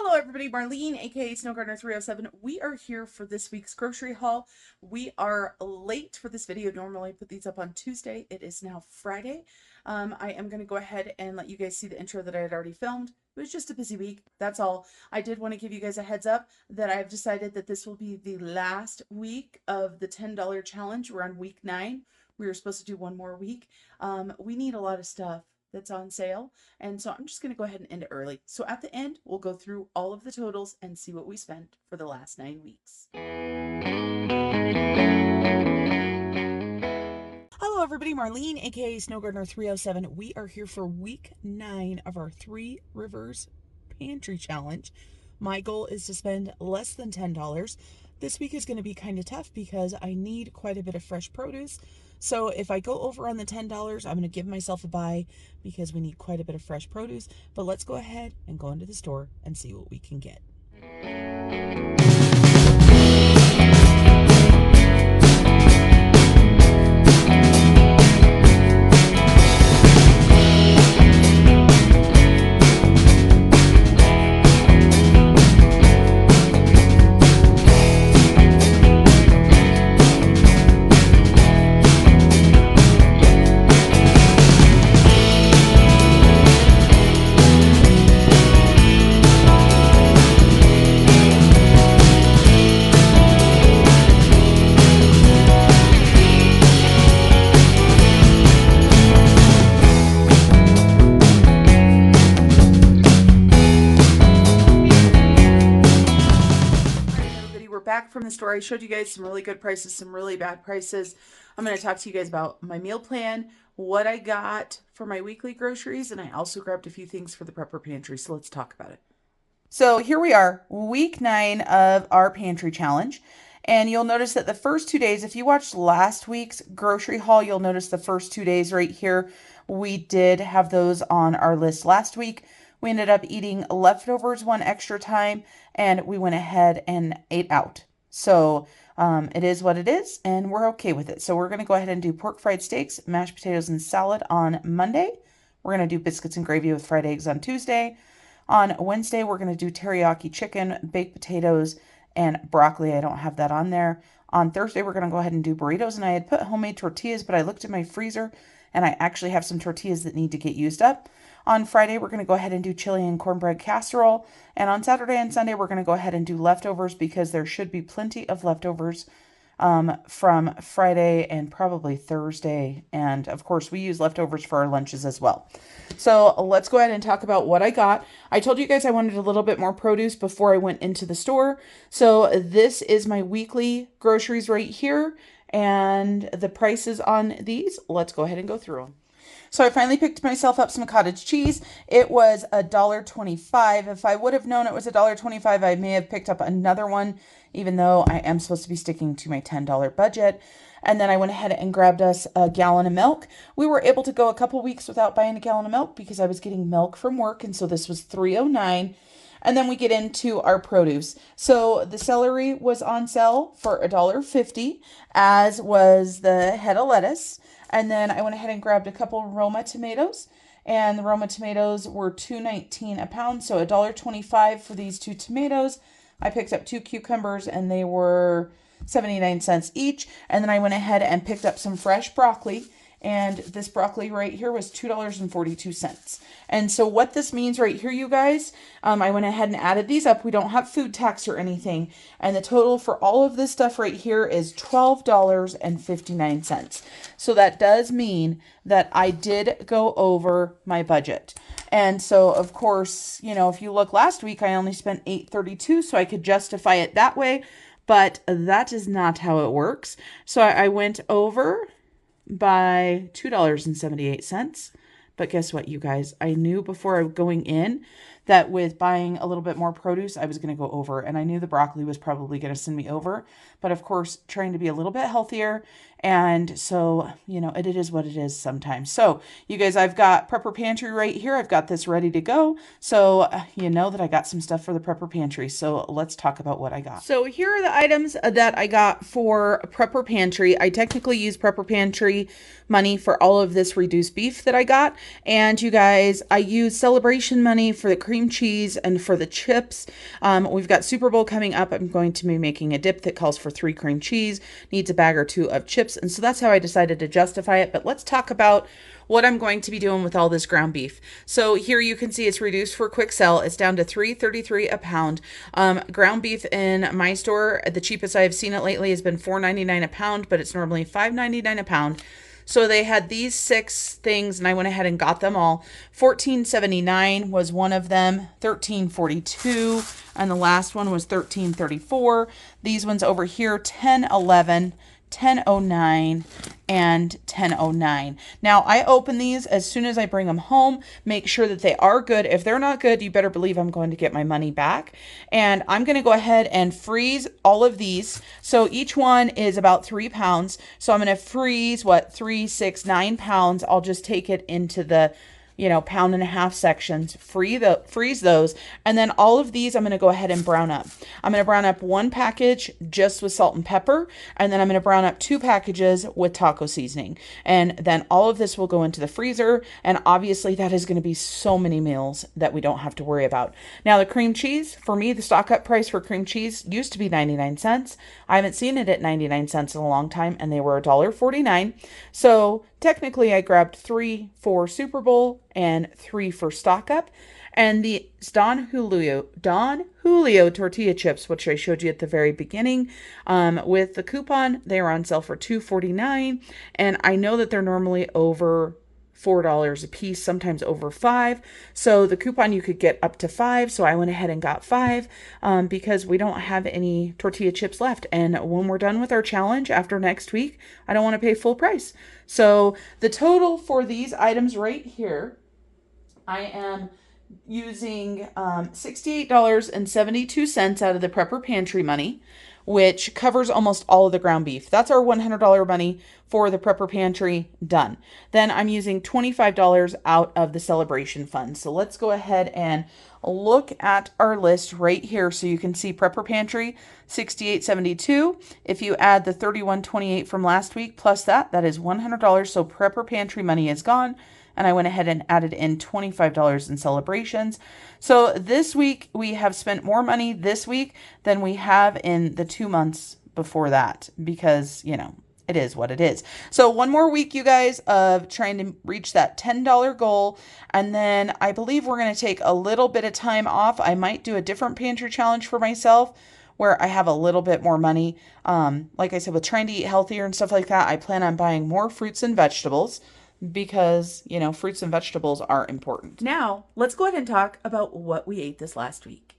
Hello everybody, Marlene, aka Snow Gardener 307. We are here for this week's grocery haul. We are late for this video. Normally I put these up on Tuesday. It is now Friday. I am going to go ahead and let you guys see the intro that I had already filmed. It was just a busy week. That's all. I did want to give you guys a heads up that I've decided that this will be the last week of the $10 challenge. We're on week 9. We were supposed to do one more week. We need a lot of stuff that's on sale, and so I'm just going to go ahead and end it early. So at the end, we'll go through all of the totals and see what we spent for the last 9 weeks. Hello everybody, Marlene, aka Snow Gardener 307. We are here for week 9 of our Three Rivers Pantry Challenge. My goal is to spend less than $10. This week is going to be kind of tough because I need quite a bit of fresh produce. So if I go over on the $10, I'm going to give myself a buy because we need quite a bit of fresh produce. But let's go ahead and go into the store and see what we can get. Back from the store. I showed you guys some really good prices, some really bad prices. I'm going to talk to you guys about my meal plan, what I got for my weekly groceries, and I also grabbed a few things for the prepper pantry. So let's talk about it. So here we are, week 9 of our pantry challenge. And you'll notice that the first 2 days, if you watched last week's grocery haul, you'll notice the first 2 days right here. We did have those on our list last week. We ended up eating leftovers one extra time, and we went ahead and ate out. So it is what it is, and we're okay with it. So we're going to go ahead and do pork fried steaks, mashed potatoes, and salad on Monday. We're going to do biscuits and gravy with fried eggs on Tuesday. On Wednesday, we're going to do teriyaki chicken, baked potatoes, and broccoli. I don't have that on there. On Thursday, we're going to go ahead and do burritos, and I had put homemade tortillas, but I looked in my freezer, and I actually have some tortillas that need to get used up. On Friday, we're going to go ahead and do chili and cornbread casserole. And on Saturday and Sunday, we're going to go ahead and do leftovers because there should be plenty of leftovers from Friday and probably Thursday. And of course, we use leftovers for our lunches as well. So let's go ahead and talk about what I got. I told you guys I wanted a little bit more produce before I went into the store. So this is my weekly groceries right here. And the prices on these, let's go ahead and go through them. So I finally picked myself up some cottage cheese. It was $1.25. If I would have known it was $1.25, I may have picked up another one, even though I am supposed to be sticking to my $10 budget. And then I went ahead and grabbed us a gallon of milk. We were able to go a couple weeks without buying a gallon of milk because I was getting milk from work, and so this was $3.09. And then we get into our produce. So the celery was on sale for $1.50, as was the head of lettuce. And then I went ahead and grabbed a couple Roma tomatoes, and the Roma tomatoes were $2.19 a pound, so $1.25 for these 2 tomatoes. I picked up 2 cucumbers, and they were 79 cents each. And then I went ahead and picked up some fresh broccoli, and this broccoli right here was $2.42. And so what this means right here, you guys, I went ahead and added these up. We don't have food tax or anything. And the total for all of this stuff right here is $12.59. So that does mean that I did go over my budget. And so, of course, you know, if you look last week, I only spent $8.32, so I could justify it that way. But that is not how it works. So I went over by $2.78. But guess what, you guys? I knew before going in that with buying a little bit more produce, I was going to go over. And I knew the broccoli was probably going to send me over. But of course, trying to be a little bit healthier And so, it is what it is sometimes. So, you guys, I've got Prepper Pantry right here. I've got this ready to go. So, you know that I got some stuff for the Prepper Pantry. So, let's talk about what I got. So, here are the items that I got for Prepper Pantry. I technically use Prepper Pantry money for all of this reduced beef that I got. And you guys, I use celebration money for the cream cheese and for the chips. We've got Super Bowl coming up. I'm going to be making a dip that calls for 3 cream cheese, needs a bag or 2 of chips. And so that's how I decided to justify it. But let's talk about what I'm going to be doing with all this ground beef. So here you can see it's reduced for quick sell. It's down to $3.33 a pound. Ground beef in my store, the cheapest I have seen it lately has been $4.99 a pound, but it's normally $5.99 a pound. So they had these 6 things, and I went ahead and got them all. $14.79 was one of them, $13.42, and the last one was $13.34. These ones over here, $10.11. $10.09 and $10.09. Now, I open these as soon as I bring them home, make sure that they are good. If they're not good, you better believe I'm going to get my money back. And I'm going to go ahead and freeze all of these. So each one is about 3 pounds. So I'm going to freeze, 3, 6, 9 pounds. I'll just take it into the pound and a half sections, freeze those. And then all of these I'm going to go ahead and brown up. I'm going to brown up 1 package just with salt and pepper, and then I'm going to brown up 2 packages with taco seasoning. And then all of this will go into the freezer, and obviously that is going to be so many meals that we don't have to worry about. Now the cream cheese, for me, the stock up price for cream cheese used to be 99 cents. I haven't seen it at 99 cents in a long time, and they were $1.49. So technically, I grabbed 3 for Super Bowl and 3 for stock up. And the Don Julio tortilla chips, which I showed you at the very beginning, with the coupon, they are on sale for $2.49. And I know that they're normally over $4 a piece, sometimes over $5. So the coupon you could get up to 5. So I went ahead and got 5 because we don't have any tortilla chips left. And when we're done with our challenge after next week, I don't want to pay full price. So the total for these items right here, I am using $68.72 out of the Prepper Pantry money, which covers almost all of the ground beef. That's our $100 money for the Prepper Pantry done. Then I'm using $25 out of the celebration fund. So let's go ahead and look at our list right here so you can see Prepper Pantry $68.72. If you add the $31.28 from last week plus that is $100. So Prepper Pantry money is gone. And I went ahead and added in $25 in celebrations. So this week, we have spent more money this week than we have in the 2 months before that because, it is what it is. So one more week, you guys, of trying to reach that $10 goal. And then I believe we're going to take a little bit of time off. I might do a different pantry challenge for myself where I have a little bit more money. Like I said, with trying to eat healthier and stuff like that, I plan on buying more fruits and vegetables, because, fruits and vegetables are important. Now, let's go ahead and talk about what we ate this last week.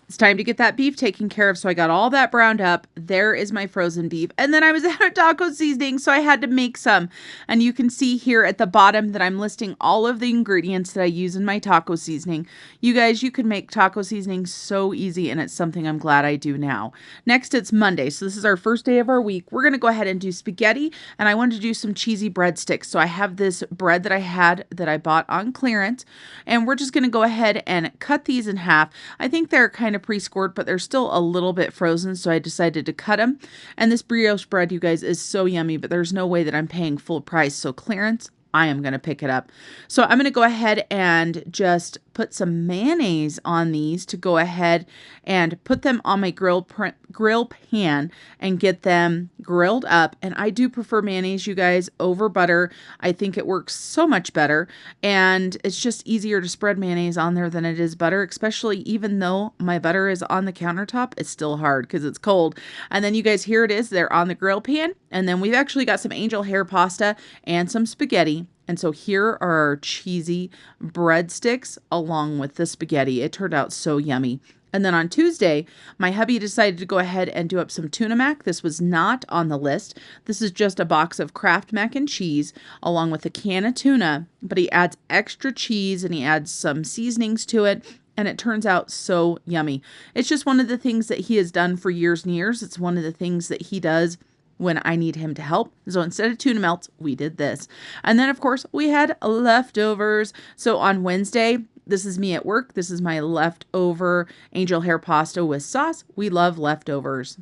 It's time to get that beef taken care of. So I got all that browned up. There is my frozen beef. And then I was out of taco seasoning, so I had to make some. And you can see here at the bottom that I'm listing all of the ingredients that I use in my taco seasoning. You guys, you can make taco seasoning so easy, and it's something I'm glad I do now. Next, it's Monday. So this is our first day of our week. We're going to go ahead and do spaghetti, and I wanted to do some cheesy breadsticks. So I have this bread that I bought on clearance, and we're just going to go ahead and cut these in half. I think they're kind of pre-scored, but they're still a little bit frozen, so I decided to cut them. And this brioche bread, you guys, is so yummy, but there's no way that I'm paying full price, so clearance, I am going to pick it up. So I'm going to go ahead and just put some mayonnaise on these to go ahead and put them on my grill pan and get them grilled up. And I do prefer mayonnaise, you guys, over butter. I think it works so much better. And it's just easier to spread mayonnaise on there than it is butter, especially even though my butter is on the countertop. It's still hard because it's cold. And then you guys, here it is. They're on the grill pan. And then we've actually got some angel hair pasta and some spaghetti. And so here are our cheesy breadsticks along with the spaghetti. It turned out so yummy. And then on Tuesday, my hubby decided to go ahead and do up some tuna mac. This was not on the list. This is just a box of Kraft mac and cheese along with a can of tuna, but he adds extra cheese and he adds some seasonings to it. And it turns out so yummy. It's just one of the things that he has done for years and years. It's one of the things that he does when I need him to help. So instead of tuna melts, we did this. And then, of course, we had leftovers. So on Wednesday, this is me at work. This is my leftover angel hair pasta with sauce. We love leftovers.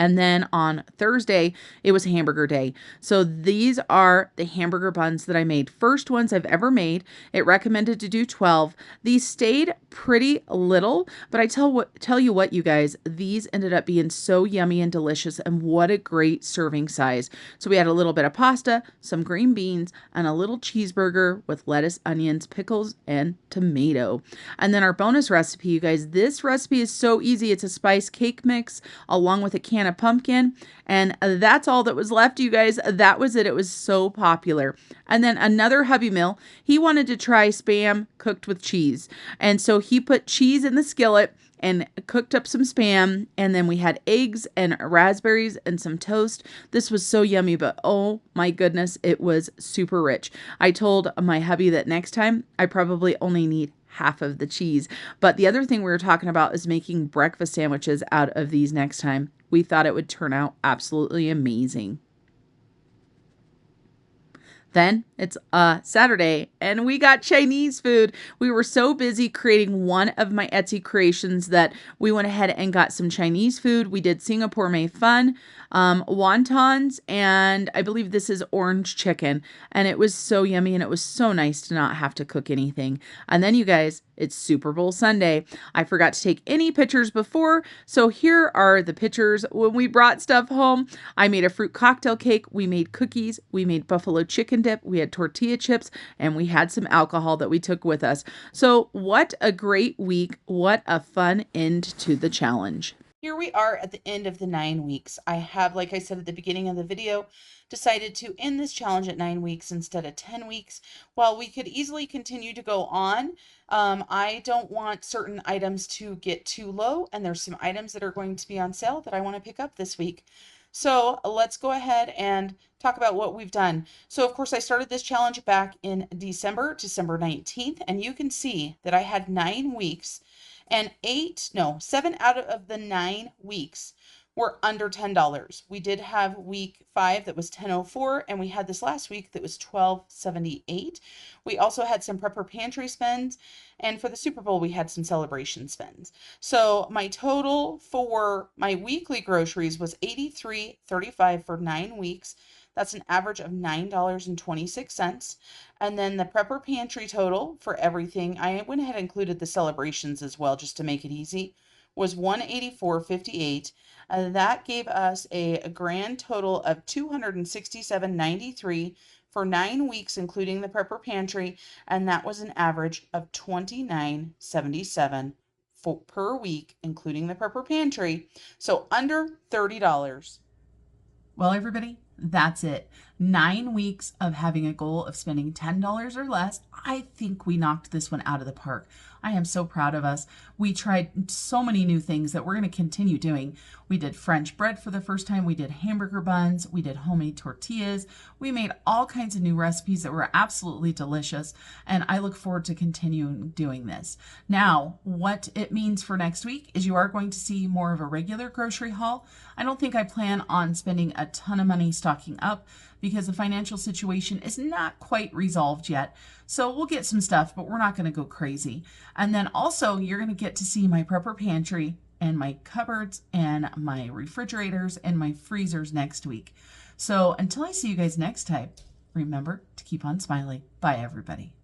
And then on Thursday, it was hamburger day. So these are the hamburger buns that I made. First ones I've ever made. It recommended to do 12. These stayed pretty little, but I tell you what, you guys, these ended up being so yummy and delicious, and what a great serving size. So we had a little bit of pasta, some green beans, and a little cheeseburger with lettuce, onions, pickles, and tomato. And then our bonus recipe, you guys, this recipe is so easy. It's a spice cake mix along with a can of pumpkin, and that's all that was left, you guys. That was it. It was so popular. And then another hubby meal, he wanted to try Spam cooked with cheese, and so he put cheese in the skillet and cooked up some Spam, and then we had eggs and raspberries and some toast. This was so yummy, but oh my goodness, it was super rich. I told my hubby that next time I probably only need half of the cheese. But the other thing we were talking about is making breakfast sandwiches out of these next time. We thought it would turn out absolutely amazing. Then it's Saturday and we got Chinese food. We were so busy creating one of my Etsy creations that we went ahead and got some Chinese food. We did Singapore Mei Fun, wontons, and I believe this is orange chicken. And it was so yummy, and it was so nice to not have to cook anything. And then, you guys, it's Super Bowl Sunday. I forgot to take any pictures before, so here are the pictures when we brought stuff home. I made a fruit cocktail cake. We made cookies. We made buffalo chicken dip. We had tortilla chips, and we had some alcohol that we took with us. So what a great week. What a fun end to the challenge. Here we are at the end of the 9 weeks. I have, like I said at the beginning of the video, decided to end this challenge at 9 weeks instead of 10 weeks. While we could easily continue to go on, I don't want certain items to get too low, and there's some items that are going to be on sale that I want to pick up this week. So let's go ahead and talk about what we've done. So of course I started this challenge back in December 19th, and you can see that I had 9 weeks, and 7 out of the 9 weeks were under $10. We did have week 5 that was $10.04, and we had this last week that was $12.78. We also had some prepper pantry spends, and for the Super Bowl we had some celebration spends. So my total for my weekly groceries was $83.35 for 9 weeks. That's an average of $9.26. And then the prepper pantry total for everything, I went ahead and included the celebrations as well just to make it easy, was $184.58. That gave us a grand total of $267.93 for 9 weeks, including the prepper pantry, and that was an average of $29.77 per week, including the prepper pantry. So under $30. Well, everybody, that's it. 9 weeks of having a goal of spending $10 or less. I think we knocked this one out of the park. I am so proud of us. We tried so many new things that we're going to continue doing. We did French bread for the first time. We did hamburger buns. We did homemade tortillas. We made all kinds of new recipes that were absolutely delicious. And I look forward to continuing doing this. Now, what it means for next week is you are going to see more of a regular grocery haul. I don't think I plan on spending a ton of money stocking up because the financial situation is not quite resolved yet. So we'll get some stuff, but we're not going to go crazy. And then also you're going to get to see my prepper pantry and my cupboards and my refrigerators and my freezers next week. So until I see you guys next time, remember to keep on smiling. Bye, everybody.